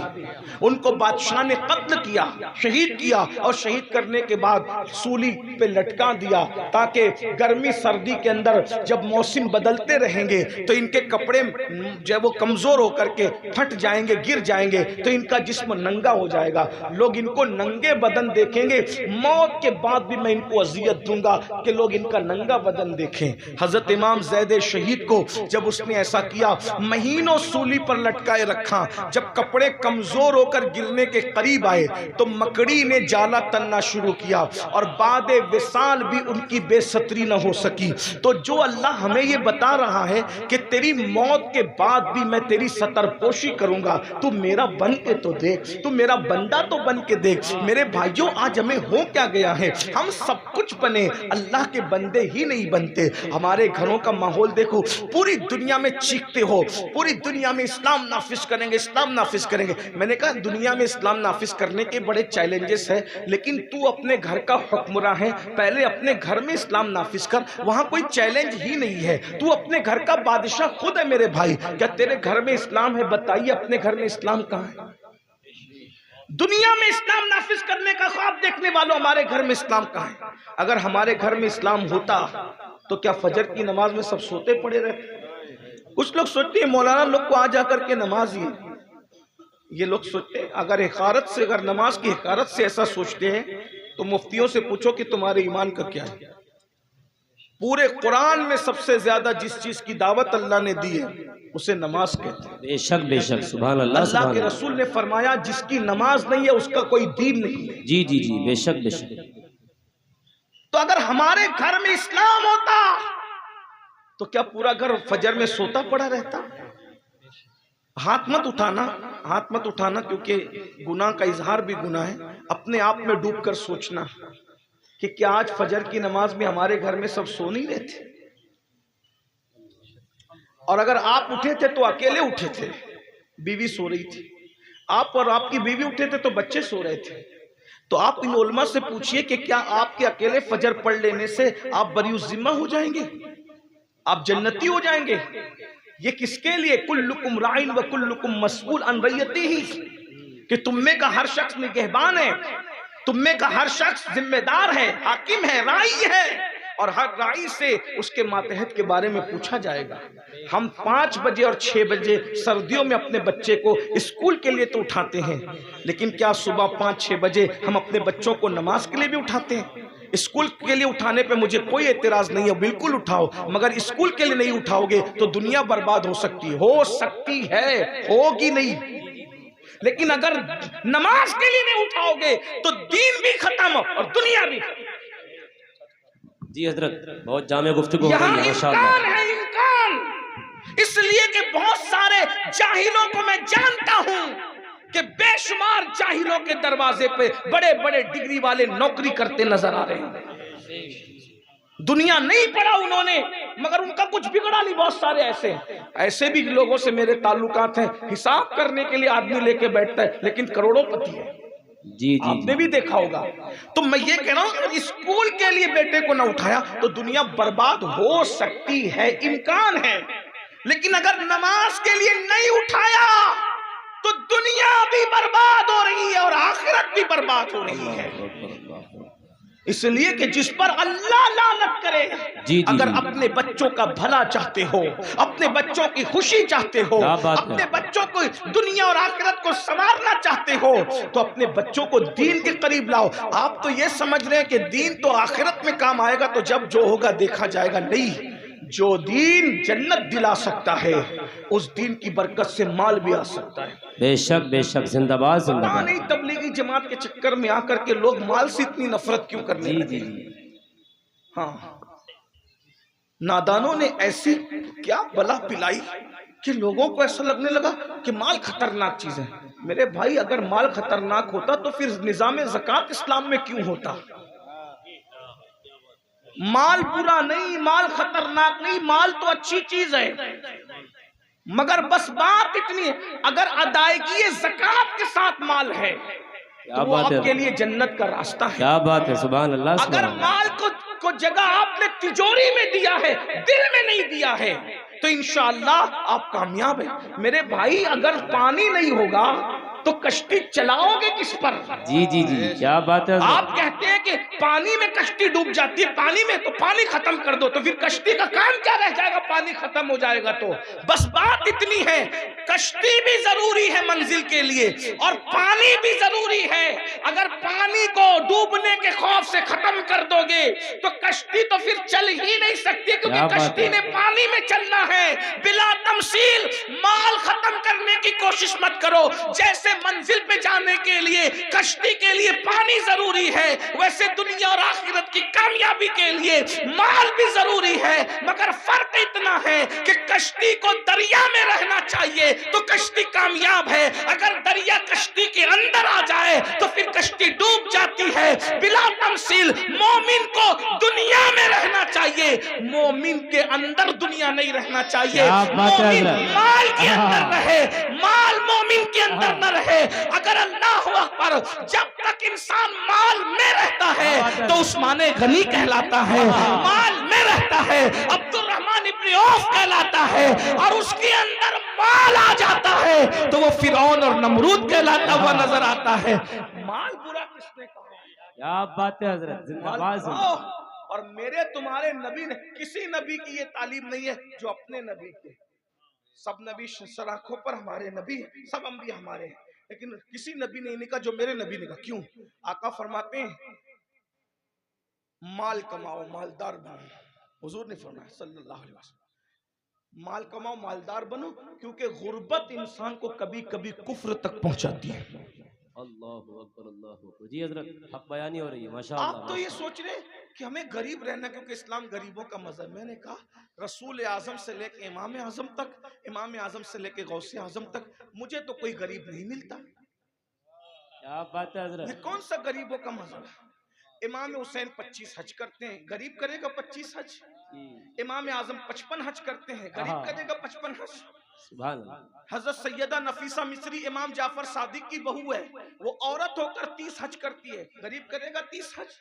ان کو بادشاہ نے قتل کیا، شہید کیا، اور شہید کرنے کے بعد سولی پہ لٹکا دیا تاکہ گرمی سردی کے اندر جب موسم بدلتے رہیں گے تو ان کے کپڑے جب وہ کمزور ہو کر کے پھٹ جائیں گے، گر جائیں گے تو ان کا جسم ننگا ہو جائے گا. لوگ ان کو ننگے بدن دیکھیں گے. موت کے بعد بھی میں ان کو اذیت دوں گا کہ لوگ ان کا ننگا بدن دیکھیں. حضرت امام زید شہید کو جب اس نے ایسا کیا، مہینوں سولی پر لٹکائے رکھا. جب کپڑے کمزور ہو کر گرنے کے قریب آئے تو مکڑی نے جالا تننا شروع کیا اور بعد وصال بھی ان کی بے ستری نہ ہو سکی. تو جو اللہ ہمیں یہ بتا رہا ہے کہ تیری موت کے بعد بھی میں تیری ستر پوشی کروں گا، تو میرا بن کے تو دیکھ، تو میرا بندہ تو بن کے دیکھ. میرے بھائیوں آج ہمیں ہو کیا گیا ہے، ہم سب کچھ بنے، اللہ کے بندے ہی نہیں بنتے. ہمارے گھروں کا ماحول دیکھو، پوری دنیا میں چیختے ہو، پوری دنیا میں اسلام نافذ کریں گے، اسلام نافذ کریں گے. میں نے کہا دنیا میں اسلام نافذ کرنے کے بڑے چیلنجز ہیں، لیکن تو اپنے گھر کا حکمراں ہے، پہلے اپنے گھر میں اسلام نافذ کر. وہاں کوئی چیلنج ہی نہیں ہے، تو اپنے گھر کا بادشاہ خود ہے. میرے بھائی کیا تیرے گھر میں اسلام ہے؟ بتائیے اپنے گھر میں اسلام کہاں ہے؟ دنیا میں اسلام نافذ کرنے کا خواب دیکھنے والوں ہمارے گھر میں اسلام کہاں ہے؟ اگر ہمارے گھر میں اسلام ہوتا تو کیا فجر کی نماز میں سب سوتے پڑے رہتے؟ کچھ لوگ سوچتے ہیں مولانا لوگ کو آ جا کر کے نماز ہی. یہ لوگ سوچتے ہیں اگر حقارت سے، اگر نماز کی حقارت سے ایسا سوچتے ہیں تو مفتیوں سے پوچھو کہ تمہارے ایمان کا کیا ہے. پورے قرآن میں سب سے زیادہ جس چیز کی دعوت اللہ نے دی ہے اسے نماز کہتے ہیں. بے شک بے شک، سبحان اللہ. اللہ کے رسول نے فرمایا جس کی نماز نہیں ہے اس کا کوئی دین نہیں ہے. جی جی جی بے شک بے شک. تو اگر ہمارے گھر میں اسلام ہوتا تو کیا پورا گھر فجر میں سوتا پڑا رہتا؟ ہاتھ مت اٹھانا کیونکہ گناہ کا اظہار بھی گناہ ہے. اپنے آپ میں ڈوب کر سوچنا کہ کیا آج فجر کی نماز میں ہمارے گھر میں سب سو نہیں رہے تھے؟ اور اگر آپ اٹھے تھے تو اکیلے اٹھے تھے، بیوی سو رہی تھی. آپ اور آپ کی بیوی اٹھے تھے تو بچے سو رہے تھے. تو آپ ان علماء سے پوچھئے کہ کیا آپ کے اکیلے فجر پڑھ لینے سے آپ بری الذمہ ہو جائیں گے؟ آپ جنتی ہو جائیں گے؟ یہ کس کے لیے؟ کلکم راعٍ وکلکم مسئول عن رعیتہ، کہ تم میں کا ہر شخص نگہبان ہے، تم میں کا ہر شخص ذمہ دار ہے، حاکم ہے، راعی ہے، اور ہر راعی سے اس کے ماتحت کے بارے میں پوچھا جائے گا. ہم 5 بجے اور 6 بجے سردیوں میں اپنے بچے کو اسکول کے لیے تو اٹھاتے ہیں، لیکن کیا صبح 5-6 بجے ہم اپنے بچوں کو نماز کے لیے بھی اٹھاتے ہیں؟ اسکول کے لیے اٹھانے پہ مجھے کوئی اعتراض نہیں ہے، بالکل اٹھاؤ، مگر اسکول کے لیے نہیں اٹھاؤ گے تو دنیا برباد ہو سکتی ہے، ہوگی نہیں. لیکن اگر نماز کے لیے نہیں اٹھاؤ گے تو دین بھی ختم اور دنیا بھی ختم. جی حضرت بہت جامع گفتگو ہو یہاں رہی ہے ماشاءاللہ. امکان ہے، امکان، اس لیے کہ بہت سارے جاہلوں کو میں جانتا ہوں کہ بے شمار جاہلوں کے دروازے پہ بڑے بڑے ڈگری والے نوکری کرتے نظر آ رہے ہیں. دنیا نہیں پڑھا انہوں نے مگر ان کا کچھ بگڑا نہیں. بہت سارے ایسے بھی لوگوں سے میرے تعلقات ہیں، حساب کرنے کے لیے آدمی لے کے بیٹھتا ہے لیکن کروڑوں پتی ہے. جی آپ نے بھی دیکھا ہوگا. تو میں یہ کہہ رہا ہوں کہ اسکول کے لیے بیٹے کو نہ اٹھایا تو دنیا برباد ہو سکتی ہے، امکان ہے. لیکن اگر نماز کے لیے نہیں اٹھایا تو دنیا بھی برباد ہو رہی ہے اور آخرت بھی برباد ہو رہی ہے. اس لیے کہ جس پر اللہ لعنت کرے، اگر اپنے بچوں کا بھلا چاہتے ہو، اپنے بچوں کی خوشی چاہتے ہو، اپنے بچوں کو دنیا اور آخرت کو سنوارنا چاہتے ہو تو اپنے بچوں کو دین کے قریب لاؤ. آپ تو یہ سمجھ رہے ہیں کہ دین تو آخرت میں کام آئے گا تو جب جو ہوگا دیکھا جائے گا. نہیں، جو دین جنت دلا سکتا ہے اس دین کی برکت سے مال بھی آ سکتا ہے. بے شک بے شک، زندہ باد زندہ پتہ باد. نہیں تبلیغی جماعت کے چکر میں آ کر کے لوگ مال سے اتنی نفرت کیوں کرنے لگے. ہاں، نادانوں نے ایسی کیا بلا پلائی کہ لوگوں کو ایسا لگنے لگا کہ مال خطرناک چیز ہے. میرے بھائی اگر مال خطرناک ہوتا تو پھر نظام زکوٰۃ اسلام میں کیوں ہوتا؟ مال برا نہیں، مال خطرناک نہیں، مال تو اچھی چیز ہے، مگر بس بات اتنی ہے اگر ادائیگی زکوٰۃ کے ساتھ مال ہے تو وہ آپ کے لیے جنت کا راستہ ہے. کیا بات ہے، سبحان اللہ. اگر مال کو جگہ آپ نے تجوری میں دیا ہے، دل میں نہیں دیا ہے تو انشاءاللہ آپ کامیاب ہیں. میرے بھائی اگر پانی نہیں ہوگا تو کشتی چلاؤ گے کس پر؟ جی جی جی، کیا بات ہے. آپ کہتے ہیں کہ پانی میں کشتی ڈوب جاتی ہے، پانی میں تو پانی ختم کر دو تو پھر کشتی کا کام کیا رہ جائے گا؟ پانی ختم ہو جائے گا تو. بس بات اتنی ہے، کشتی بھی ضروری ہے منزل کے لیے اور پانی بھی ضروری ہے. اگر پانی کو ڈوبنے کے خوف سے ختم کر دو گے تو کشتی تو پھر چل ہی نہیں سکتی، کیونکہ کشتی نے پانی میں چلنا ہے. بلا تمثیل مال ختم کرنے کی کوشش مت کرو. جیسے منزل پہ جانے کے لیے کشتی کے لیے پانی ضروری ہے، ویسے دنیا اور آخرت کی کامیابی کے لیے مال بھی ضروری ہے. مگر فرق اتنا ہے کہ کشتی کو دریا میں رہنا چاہیے تو کشتی کامیاب ہے، اگر دریا کشتی کے اندر آ جائے تو پھر کشتی ڈوب جاتی ہے. بلا تمثیل مومن کو دنیا میں رہنا چاہیے، مومن کے اندر دنیا نہیں رہنا چاہیے. مومن مال کے اندر رہے، مال مومن کے اندر نہ رہے. اگر اللہ اکبر، جب تک انسان مال میں رہتا ہے تو عثمان غنی کہلاتا ہے، مال میں رہتا ہے عبد الرحمن ابن عوف کہلاتا ہے، اور اس کے اندر مال آ جاتا ہے تو وہ فرعون اور نمرود کہلاتا ہوا نظر آتا ہے. مال برا کس نے کہا؟ کیا بات ہے حضرت، زندہ باد. اور میرے تمہارے نبی نے، کسی نبی کی یہ تعلیم نہیں ہے جو اپنے نبی کے. سب نبی سراخوں پر ہمارے نبی ہیں، سب انبیاء ہمارے ہیں، لیکن کسی نبی نے نہیں کہا جو میرے نبی نے کہا. کیوں؟ آقا فرماتے ہیں مال کماؤ مالدار بنو. حضور نے فرمایا صلی اللہ علیہ وسلم مال کماؤ مالدار بنو، کیونکہ غربت انسان کو کبھی کبھی کفر تک پہنچاتی ہے. اللہ اکبر اللہ اکبر. جی حضرت حق بیانی ہو رہی ہے ماشاءاللہ. آپ تو یہ سوچ رہے کہ ہمیں غریب رہنا کیونکہ اسلام غریبوں کا مذہب. میں نے کہا رسول اعظم سے لے کے امام اعظم تک، امام اعظم سے لے کے غوث اعظم تک مجھے تو کوئی غریب نہیں ملتا. کیا بات ہے حضرت. یہ کون سا غریبوں کا مذہب ہے؟ امام حسین 25 حج کرتے ہیں، غریب کرے گا 25 حج؟ امام اعظم 55 حج کرتے ہیں، غریب کرے گا 55 حج؟ سبحان اللہ. حضرت سیدہ نفیسہ مصری امام جعفر صادق کی بہو ہے، وہ عورت ہو کر 30 حج کرتی ہے، غریب کرے گا 30 حج؟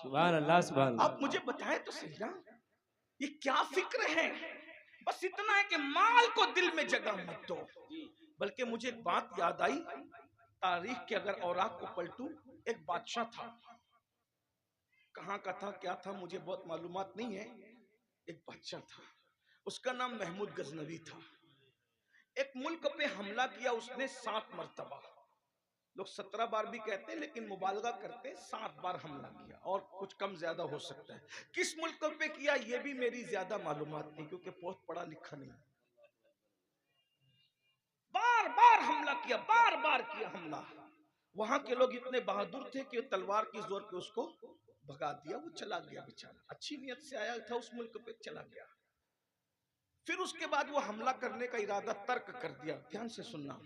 سبحان اللہ سبحان اللہ. آپ مجھے بتائیں تو صحیح نا، یہ کیا فکر ہے؟ بس اتنا ہے کہ مال کو دل میں جگہ مت دو. بلکہ مجھے ایک بات یاد آئی، تاریخ کے اگر اوراق کو پلٹوں، ایک بادشاہ تھا، کہاں کا تھا کیا تھا مجھے بہت معلومات نہیں ہے. ایک بادشاہ تھا، اس کا نام محمود غزنوی تھا. ایک ملک پہ حملہ کیا اس نے 7 مرتبہ، لوگ 17 بار بھی کہتے ہیں لیکن مبالغہ کرتے 7 بار حملہ کیا، اور کچھ کم زیادہ ہو سکتا ہے. کس ملک پہ کیا یہ بھی میری زیادہ معلومات نہیں کیونکہ بہت پڑھا لکھا نہیں. بار بار حملہ کیا، بار بار کیا حملہ. وہاں کے لوگ اتنے بہادر تھے کہ تلوار کی زور پہ اس کو بھگا دیا، وہ چلا گیا بیچارہ. اچھی نیت سے آیا تھا اس ملک پہ، چلا گیا. پھر اس کے بعد وہ حملہ کرنے کا ارادہ ترک کر دیا. دھیان سے سننا.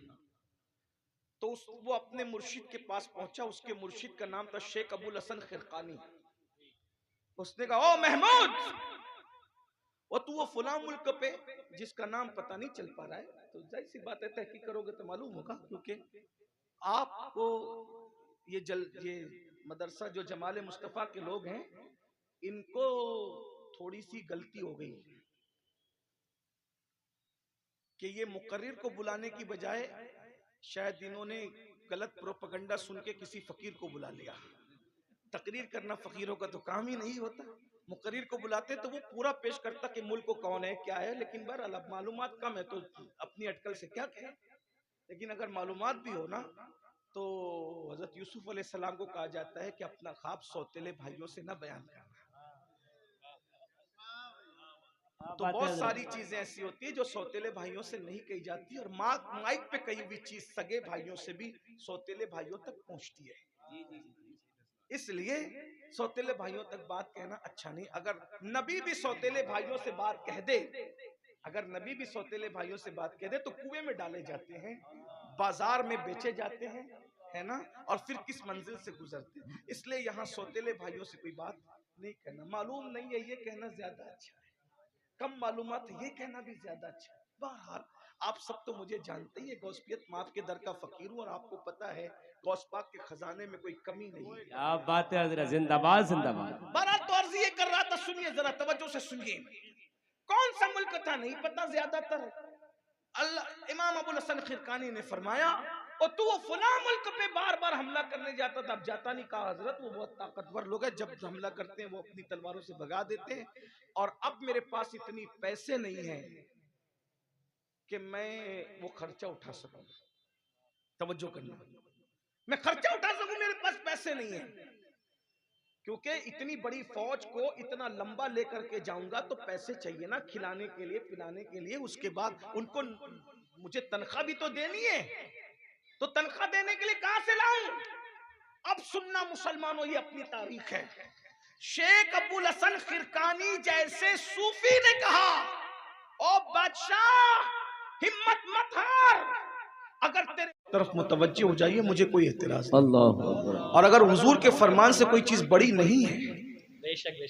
تو وہ اپنے مرشد کے پاس پہنچا، اس کے مرشد کا نام تھا شیخ ابو الحسن خرقانی. اس نے کہا او محمود، وہ فلاں ملک پہ جس کا نام پتہ نہیں چل پا رہا ہے، تو ظاہر سی بات ہے تحقیق کرو گے تو معلوم ہوگا، کیونکہ آپ کو یہ مدرسہ جو جمال مصطفیٰ کے لوگ ہیں ان کو تھوڑی سی غلطی ہو گئی کہ یہ مقرر کو بلانے کی بجائے شاید انہوں نے غلط پروپیگنڈا سن کے کسی فقیر کو بلا لیا. تقریر کرنا فقیروں کا تو کام ہی نہیں ہوتا. مقرر کو بلاتے تو وہ پورا پیش کرتا کہ ملک کو کون ہے کیا ہے، لیکن بہرحال اب معلومات کم ہے تو اپنی اٹکل سے کیا کہیں. لیکن اگر معلومات بھی ہونا تو حضرت یوسف علیہ السلام کو کہا جاتا ہے کہ اپنا خواب سوتیلے بھائیوں سے نہ بیان کرنا. تو بہت ساری چیزیں ایسی ہوتی ہیں جو سوتیلے بھائیوں سے نہیں کہی جاتی، اور مائک پہ کہی ہوئی چیز سگے بھائیوں سے بھی سوتیلے بھائیوں تک پہنچتی ہے. اس لیے سوتیلے بھائیوں تک بات کہنا اچھا نہیں. اگر نبی بھی سوتیلے بھائیوں سے بات کہہ دے، اگر نبی بھی سوتیلے بھائیوں سے بات کہہ دے تو کنویں میں ڈالے جاتے ہیں، بازار میں بیچے جاتے ہیں، ہے نا، اور پھر کس منزل سے گزرتے ہیں. اس لیے یہاں سوتیلے بھائیوں سے کوئی بات نہیں کہنا. معلوم نہیں ہے یہ کہنا زیادہ اچھا ہے، کم معلومات یہ کہنا بھی زیادہ اچھا ہے. بہرحال آپ سب تو مجھے جانتے ہیں، غوثیت ماپ کے در کا فقیر ہوں، اور آپ کو پتا ہے غوث پاک کے خزانے میں کوئی کمی نہیں. کیا بات ہے حضرت. زندہ باد زندہ باد. بہرحال تو عرض یہ کر رہا تھا، سنیے ذرا توجہ سے سنیے. کون سا ملک تھا نہیں پتا زیادہ تر. اللہ امام ابو الحسن خرقانی نے فرمایا اور تو وہ فلاں ملک پہ بار بار حملہ کرنے جاتا تھا. اب جاتا نہیں. کہا حضرت وہ بہت طاقتور لوگ ہیں، جب حملہ کرتے ہیں وہ اپنی تلواروں سے بھگا دیتے ہیں، اور اب میرے پاس اتنی پیسے نہیں ہیں کہ میں وہ خرچہ اٹھا سکوں. توجہ کرنا، میں خرچہ اٹھا سکوں، میرے پاس پیسے نہیں ہیں، کیونکہ اتنی بڑی فوج کو اتنا لمبا لے کر کے جاؤں گا تو پیسے چاہیے نا، کھلانے کے لیے پلانے کے لیے. اس کے بعد ان کو مجھے تنخواہ بھی تو دینی ہے، تو تنخواہ دینے کے لیے کہاں سے لاؤں؟ اب سننا مسلمانوں، یہ اپنی تاریخ ہے. شیخ ابو الحسن خرقانی جیسے صوفی نے کہا او بادشاہ ہمت مت ہار، اگر تیرے طرف متوجہ ہو جائیے مجھے کوئی اعتراض نہیں. اللہ اکبر. اور اگر حضور کے فرمان سے کوئی چیز بڑی نہیں ہے تو